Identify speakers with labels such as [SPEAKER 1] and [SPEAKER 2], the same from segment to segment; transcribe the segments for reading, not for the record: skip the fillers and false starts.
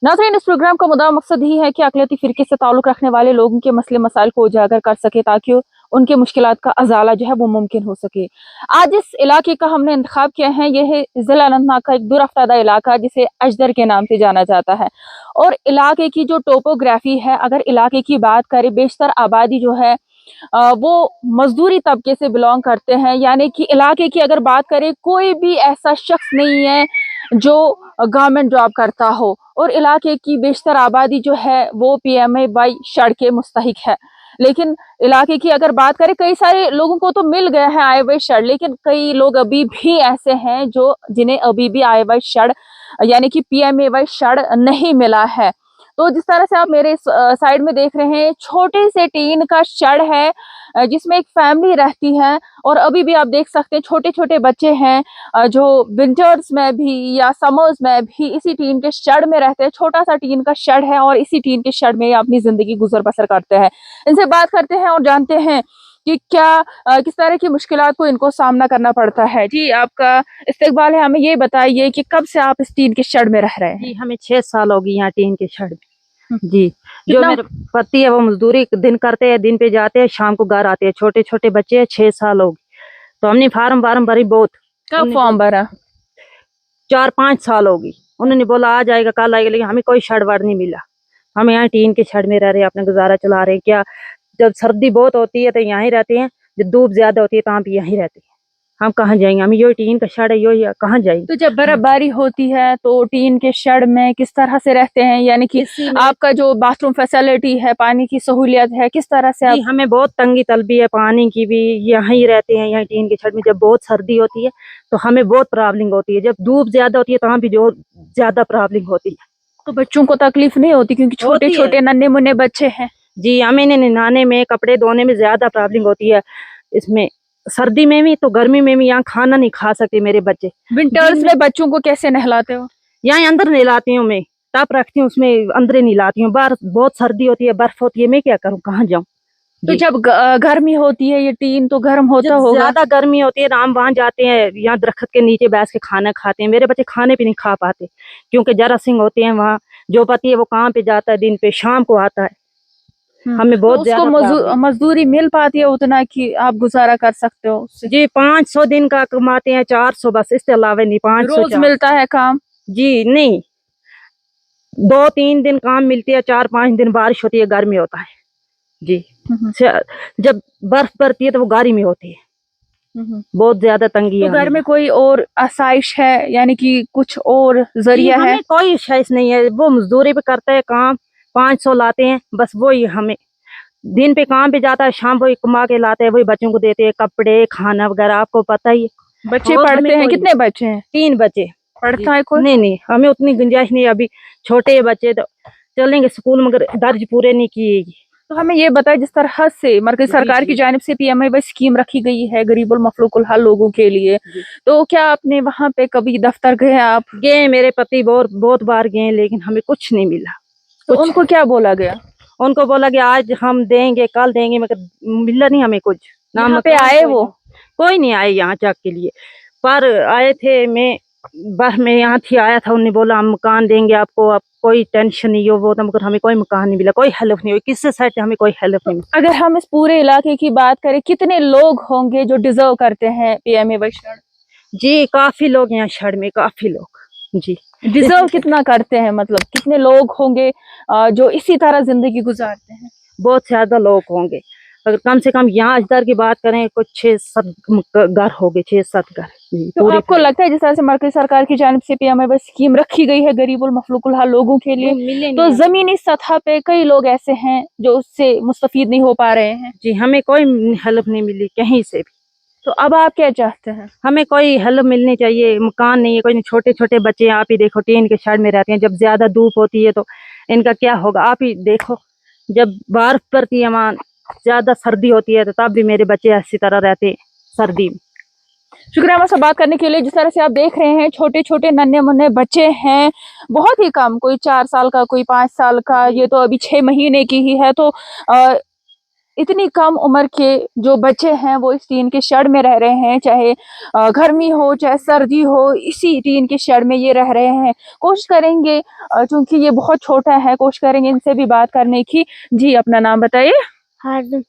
[SPEAKER 1] नाज़रीन, इस प्रोग्राम का मुद्दा मकसद ही है कि अक़लियती फ़िरक़े से ताल्लुक़ रखने वाले लोगों के मसले मसाइल को उजागर कर सके ताकि उनके मुश्किलात का अज़ाला जो है वो मुमकिन हो सके। आज इस इलाके का हमने इंतख़ाब किया है, ये है ज़िला अनंतनाग का एक दुरअफ़्तादा इलाका जिसे अजदर के नाम से जाना जाता है। और इलाके की जो टोपोग्राफ़ी है, अगर इलाके की बात करें, बेशतर आबादी जो है वो मज़दूरी तबके से बिलॉन्ग करते हैं। यानी कि इलाके की अगर बात करें, कोई भी ऐसा शख्स नहीं है जो गवर्नमेंट जॉब करता हो, और इलाके की बेशतर आबादी जो है वो पीएमए शड़ के मुस्तहिक है। लेकिन इलाके की अगर बात करें, कई सारे लोगों को तो मिल गया है आय वाई शड़, लेकिन कई लोग अभी भी ऐसे हैं जो जिन्हें अभी भी आय वाई शड़ यानी कि पीएमए शड़ नहीं मिला है। तो जिस तरह से आप मेरे साइड में देख रहे हैं, छोटे से टीन का शड़ है जिसमें एक फैमिली रहती है, और अभी भी आप देख सकते हैं छोटे छोटे बच्चे हैं जो विंटर्स में भी या समर्स में भी इसी टीन के शेड में रहते हैं। छोटा सा टीन का शेड है और इसी टीन के शेड में अपनी जिंदगी गुजर बसर करते हैं। इनसे बात करते हैं और जानते हैं कि क्या किस तरह की मुश्किलात को इनको सामना करना पड़ता है। जी, आपका इस्तकबाल है। हमें ये बताइए कि कब से आप इस टीन के शेड में रह रहे हैं?
[SPEAKER 2] जी, हमें 6 साल हो गई यहाँ टीन के शेड में। जी, जो
[SPEAKER 1] कितना
[SPEAKER 2] मेरे पति है वो मजदूरी दिन करते हैं, दिन पे जाते हैं, शाम को घर आते हैं। छोटे छोटे बच्चे हैं, 6 साल हो गए। तो हमने फार्म वार्म भरी बहुत।
[SPEAKER 1] कब फॉर्म भरा?
[SPEAKER 2] 4-5 साल हो गई। उन्होंने बोला आ जाएगा, कल आएगा, लेकिन हमें कोई शेड वाड़ नहीं मिला। हम यहाँ टीन के शेड में रह रहे हैं, अपना गुजारा चला रहे हैं। क्या जब सर्दी बहुत होती है तो यहाँ ही रहते हैं, जब धूप ज्यादा होती है तो हम भी यहीं रहते हैं। हम कहाँ जाएंगे? हम यो टीन का शेड है, यो कहाँ जाएंगे?
[SPEAKER 1] तो जब बर्फबारी होती है तो टीन के शेड में किस तरह से रहते हैं? यानी कि आपका जो बाथरूम फैसिलिटी है, पानी की सहूलियत है, किस तरह से आप?
[SPEAKER 2] हमें बहुत तंगी तलबी है पानी की भी। यहाँ ही रहते हैं, यहाँ टीन के शेड में। जब बहुत सर्दी होती है तो हमें बहुत प्रॉब्लम होती है। जब धूप ज्यादा होती है तो भी जो ज्यादा प्रॉब्लम होती है।
[SPEAKER 1] तो बच्चों को तकलीफ नहीं होती क्योंकि छोटे छोटे नन्हे मुन्ने बच्चे हैं?
[SPEAKER 2] जी, हमें नहाने में, कपड़े धोने में ज्यादा प्रॉब्लम होती है। इसमें सर्दी में भी तो गर्मी में भी यहाँ खाना नहीं खा सकते मेरे बच्चे।
[SPEAKER 1] विंटर्स में बच्चों को कैसे नहलाते हो?
[SPEAKER 2] यहाँ अंदर नहलाती हूँ मैं, टप रखती हूँ उसमें, अंदर नहलाती हूँ। बाहर बहुत सर्दी होती है, बर्फ होती है, मैं क्या करूँ, कहाँ जाऊँ?
[SPEAKER 1] तो जब गर्मी होती है, ये टीन तो गर्म होता होगा।
[SPEAKER 2] ज्यादा गर्मी होती है, हम वहां जाते हैं, यहाँ दरख्त के नीचे बैठ के खाना खाते हैं। मेरे बच्चे खाने भी नहीं खा पाते क्योंकि जरासीम होते हैं वहाँ। जो पति है वो काम पे जाता है, दिन पे शाम को आता है। हमें बहुत
[SPEAKER 1] तो उसको मजदूरी मिल पाती है उतना कि आप गुजारा कर सकते हो उससे?
[SPEAKER 2] जी, 500 दिन का कमाते हैं, 400 बस, इसके अलावा नहीं। 500
[SPEAKER 1] रोज मिलता है काम?
[SPEAKER 2] जी नहीं, 2-3 दिन काम मिलती है, 4-5 दिन बारिश होती है, गर्मी होता है। जी, जब बर्फ पड़ती है तो वो गाड़ी में होती है। बहुत ज्यादा तंगी है।
[SPEAKER 1] तो घर में कोई और आसाइश है, यानी कि कुछ और जरिया है?
[SPEAKER 2] कोई आसाइश नहीं है। वो मजदूरी पे करते हैं काम, 500 लाते हैं, बस वही हमें। दिन पे काम पे जाता है, शाम को कमा के लाते हैं, वही बच्चों को देते हैं, कपड़े खाना वगैरह, आपको पता ही है।
[SPEAKER 1] बच्चे पढ़ते हैं? कितने बच्चे हैं?
[SPEAKER 2] 3 बच्चे।
[SPEAKER 1] पढ़ता है कोई?
[SPEAKER 2] नहीं, हमें उतनी गुंजाइश नहीं। अभी छोटे बच्चे तो चलेंगे स्कूल, मगर दर्ज पूरे नहीं किए।
[SPEAKER 1] तो हमें ये बताएं, जिस तरह से मरकज़ी सरकार की जानिब से पीएमए स्कीम रखी गई है गरीबुल मफलूकुल हाल लोगों के लिए, तो क्या आपने वहाँ पे कभी दफ्तर गए? आप
[SPEAKER 2] गए, मेरे पति बहुत बार गए, लेकिन हमें कुछ नहीं मिला।
[SPEAKER 1] तो उनको क्या बोला गया?
[SPEAKER 2] उनको बोला कि आज हम देंगे, कल देंगे, मगर मिला नहीं हमें कुछ।
[SPEAKER 1] यहाँ पे आए वो?
[SPEAKER 2] कोई नहीं आए यहाँ तक के लिए। पर आए थे, मैं यहाँ थी, आया था, उन्होंने बोला हम मकान देंगे आपको, आप कोई टेंशन नहीं हो। वो तो मगर हमें कोई मकान नहीं मिला, कोई हेल्प नहीं हुई किससे साइड से, हमें कोई हेल्प नहीं मिली।
[SPEAKER 1] अगर हम इस पूरे इलाके की बात करें, कितने लोग होंगे जो डिजर्व करते हैं पीएमए शड़?
[SPEAKER 2] जी, काफी लोग यहाँ शड़ में, काफी लोग। जी,
[SPEAKER 1] डिजर्व कितना करते हैं? मतलब कितने लोग होंगे जो इसी तरह जिंदगी गुजारते हैं?
[SPEAKER 2] बहुत ज्यादा लोग होंगे। अगर कम से कम यहाँ अजदर की बात करें, कुछ 6-7 घर हो गए, 6-7 घर।
[SPEAKER 1] तो आपको लगता है जिस तरह से मरकज़ी सरकार की जानिब से पीएमए स्कीम रखी गई है गरीबुल मफलूकुल हाल लोगों के लिए, तो जमीनी सतह पे कई लोग ऐसे हैं जो उससे मुस्तफीद नहीं हो पा रहे हैं?
[SPEAKER 2] जी, हमें कोई हेल्प नहीं मिली कहीं से भी।
[SPEAKER 1] तो अब आप क्या चाहते हैं?
[SPEAKER 2] हमें कोई हेल्प मिलनी चाहिए। मकान नहीं है, कोई नहीं, छोटे छोटे बच्चे, आप ही देखो, टीन के शेड में रहते हैं। जब ज्यादा धूप होती है तो इनका क्या होगा, आप ही देखो। जब बर्फ पड़ती है, वहाँ ज्यादा सर्दी होती है, तो तब भी मेरे बच्चे अच्छी तरह रहते सर्दी में।
[SPEAKER 1] शुक्रिया हमसे बात करने के लिए। जिस तरह से आप देख रहे हैं, छोटे छोटे नन्हे मुन्ने बच्चे हैं, बहुत ही कम, कोई 4 साल का, कोई 5 साल का, ये तो अभी 6 महीने की ही है। तो इतनी कम उम्र के जो बच्चे हैं वो इस टीन के शेड में रह रहे हैं, चाहे गर्मी हो चाहे सर्दी हो, इसी टीन के शेड में ये रह रहे हैं। कोशिश करेंगे चूंकि ये बहुत छोटा है, कोशिश करेंगे इनसे भी बात करने की। जी अपना नाम बताइए।
[SPEAKER 3] हाजिम।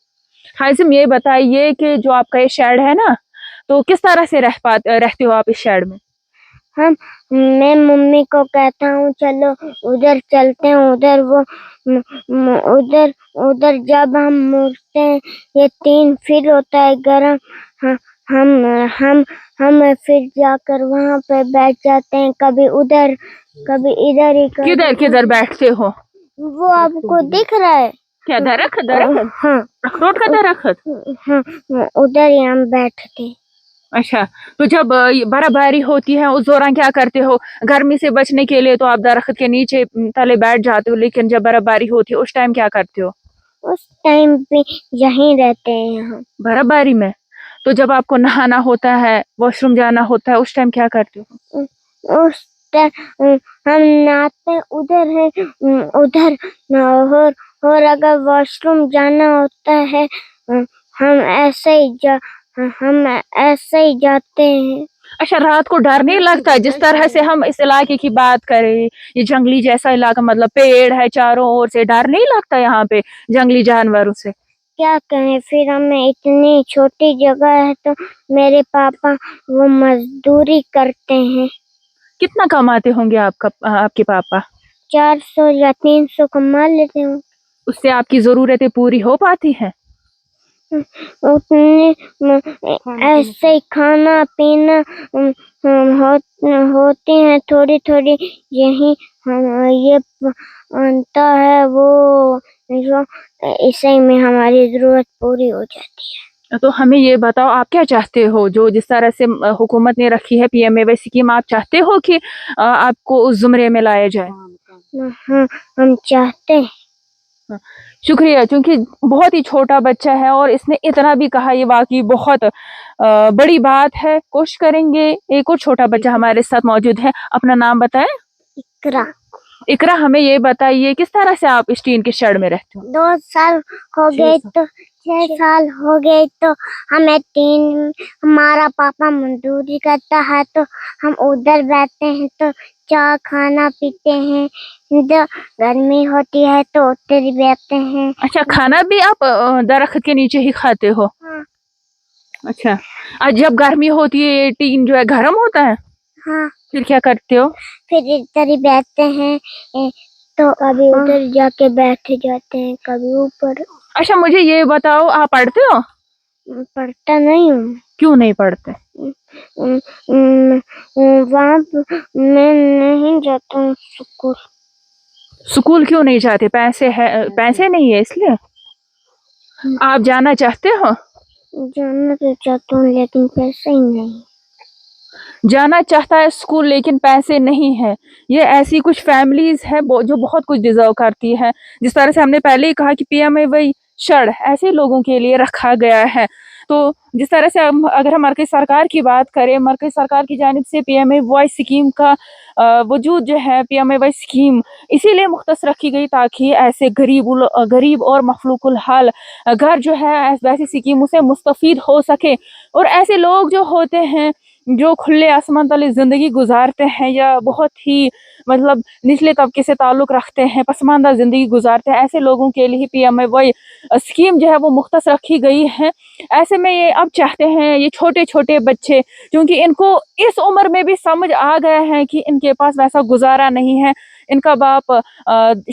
[SPEAKER 1] हाजिम, ये बताइए कि जो आपका ये शेड है ना, तो किस तरह से रहते हो आप इस शेड में?
[SPEAKER 3] मैं मम्मी को कहता हूँ चलो उधर चलते हैं, उधर वो उधर उधर जब हम मुड़ते हैं ये 3 फीट होता है गर्म। हम फिर जाकर वहाँ पे बैठ जाते हैं, कभी उधर कभी इधर ही।
[SPEAKER 1] किधर किधर बैठते हो?
[SPEAKER 3] वो आपको दिख रहा है
[SPEAKER 1] क्या दरख्त?
[SPEAKER 3] हाँ
[SPEAKER 1] अखरोट का दरख्त?
[SPEAKER 3] हाँ, उधर ही हम बैठते हैं।
[SPEAKER 1] अच्छा, तो जब बर्फबारी होती है उस दौरान क्या करते हो? गर्मी से बचने के लिए तो आप दरख्त के नीचे तले बैठ जाते हो, लेकिन जब बर्फबारी होती है उस टाइम क्या करते हो?
[SPEAKER 3] उस टाइम पे यहीं रहते हैं यहाँ
[SPEAKER 1] बर्फबारी में। तो जब आपको नहाना होता है, वॉशरूम जाना होता है, उस टाइम क्या करते हो?
[SPEAKER 3] उस टाइम हम नहाते उधर है, उधर और अगर वॉशरूम जाना होता है हम ऐसे ही जाते हैं।
[SPEAKER 1] अच्छा, रात को डर नहीं लगता? जिस तरह से हम इस इलाके की बात करें, ये जंगली जैसा इलाका, मतलब पेड़ है चारों ओर से, डर नहीं लगता यहाँ पे जंगली जानवरों से?
[SPEAKER 3] क्या कहें, फिर हमें इतनी छोटी जगह है तो मेरे पापा वो मजदूरी करते हैं।
[SPEAKER 1] कितना कमाते होंगे आपके पापा?
[SPEAKER 3] 400 या 300 कमा लेते हैं।
[SPEAKER 1] उससे आपकी जरूरतें पूरी हो पाती हैं?
[SPEAKER 3] उतने ऐसे ही खाना पीना होती है थोड़ी थोड़ी, यही ये बनता है वो जो इसी में हमारी जरूरत पूरी हो जाती है।
[SPEAKER 1] तो हमें ये बताओ, आप क्या चाहते हो? जो जिस तरह से हुकूमत ने रखी है PMAY स्कीम, आप चाहते हो कि आपको उस जुमरे में लाया जाए?
[SPEAKER 3] हाँ, हम चाहते हैं।
[SPEAKER 1] शुक्रिया। क्योंकि बहुत ही छोटा बच्चा है और इसने इतना भी कहा, ये वाकई बहुत बड़ी बात है। कोशिश करेंगे। एक और छोटा बच्चा हमारे साथ मौजूद है, अपना नाम बताएं।
[SPEAKER 3] इकरा।
[SPEAKER 1] इकरा, हमें ये बताइए किस तरह से आप इस टीन के शेड में रहते हो?
[SPEAKER 3] 2 साल हो गए तो 6 साल हो गए तो हमारा पापा मजदूरी करता है तो हम उधर बैठते हैं, तो चाय खाना पीते हैं, जब गर्मी होती है तो उधर ही बैठते हैं।
[SPEAKER 1] अच्छा, खाना भी आप दरख्त के नीचे ही खाते हो?
[SPEAKER 3] हाँ।
[SPEAKER 1] अच्छा, आज जब गर्मी होती है ये टीन जो है गर्म होता है,
[SPEAKER 3] हाँ,
[SPEAKER 1] फिर क्या करते हो?
[SPEAKER 3] फिर इधर ही बैठते हैं, तो कभी उधर जाके बैठ जाते हैं, कभी ऊपर।
[SPEAKER 1] अच्छा, मुझे ये बताओ, आप पढ़ते हो?
[SPEAKER 3] पढ़ता नहीं हूँ।
[SPEAKER 1] क्यों नहीं पढ़ते?
[SPEAKER 3] वहाँ मैं नहीं जाता हूँ स्कूल।
[SPEAKER 1] स्कूल क्यों नहीं जाते? पैसे नहीं है इसलिए? आप जाना चाहते हो?
[SPEAKER 3] जाना तो चाहता हूँ लेकिन पैसे ही नहीं।
[SPEAKER 1] जाना चाहता है स्कूल लेकिन पैसे नहीं है। ये ऐसी कुछ फैमिलीज है जो बहुत कुछ डिजर्व करती है। जिस तरह से हमने पहले ही कहा कि PMAY शड ऐसे लोगों के लिए रखा गया है। तो जिस तरह से अगर हम मरकज़ी सरकार की बात करें, मरकज़ी सरकार की जानिब से PMAY स्कीम का वजूद जो है, PMAY स्कीम इसीलिए मुख्तस रखी गई ताकि ऐसे गरीब और मखलूकुल हाल घर जो है वैसी स्कीमों से मुस्तफ़ीद हो सके। और ऐसे लोग जो होते हैं जो खुले आसमान तले ज़िंदगी गुजारते हैं या बहुत ही मतलब निचले तबके से ताल्लुक़ रखते हैं, पसमानदा ज़िंदगी गुजारते हैं, ऐसे लोगों के लिए PMAY स्कीम जो है वो मुख्तस रखी गई है। ऐसे में ये अब चाहते हैं, ये छोटे छोटे बच्चे, क्योंकि इनको इस उम्र में भी समझ आ गया है कि इनके पास वैसा गुजारा नहीं है। इनका बाप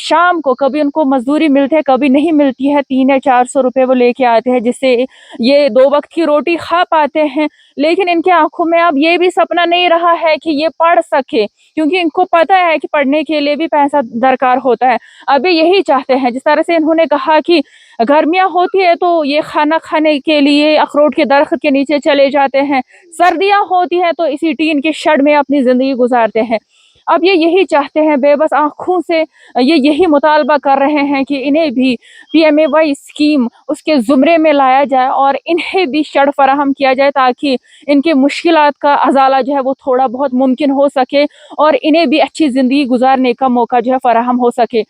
[SPEAKER 1] शाम को कभी उनको मजदूरी मिलती है, कभी नहीं मिलती है, 300 या 400 रुपये वो लेके आते हैं जिससे ये 2 वक्त की रोटी खा पाते हैं। लेकिन इनके आंखों में अब ये भी सपना नहीं रहा है कि ये पढ़ सके, क्योंकि इनको पता है कि पढ़ने के लिए भी पैसा दरकार होता है। अब ये यही चाहते हैं, जिस तरह से इन्होंने कहा कि गर्मियाँ होती है तो ये खाना खाने के लिए अखरोट के दरख्त के नीचे चले जाते हैं, सर्दियाँ होती हैं तो इसी टीन के शेड में अपनी ज़िंदगी गुजारते हैं। अब ये यही चाहते हैं, बेबस आँखों से ये यही मुतालबा कर रहे हैं कि इन्हें भी PMAY स्कीम उसके ज़ुमरे में लाया जाए और इन्हें भी शेड फराहम किया जाए ताकि इनके मुश्किलात का अज़ाला जो है वो थोड़ा बहुत मुमकिन हो सके और इन्हें भी अच्छी ज़िंदगी गुजारने का मौका जो है फराहम हो सके।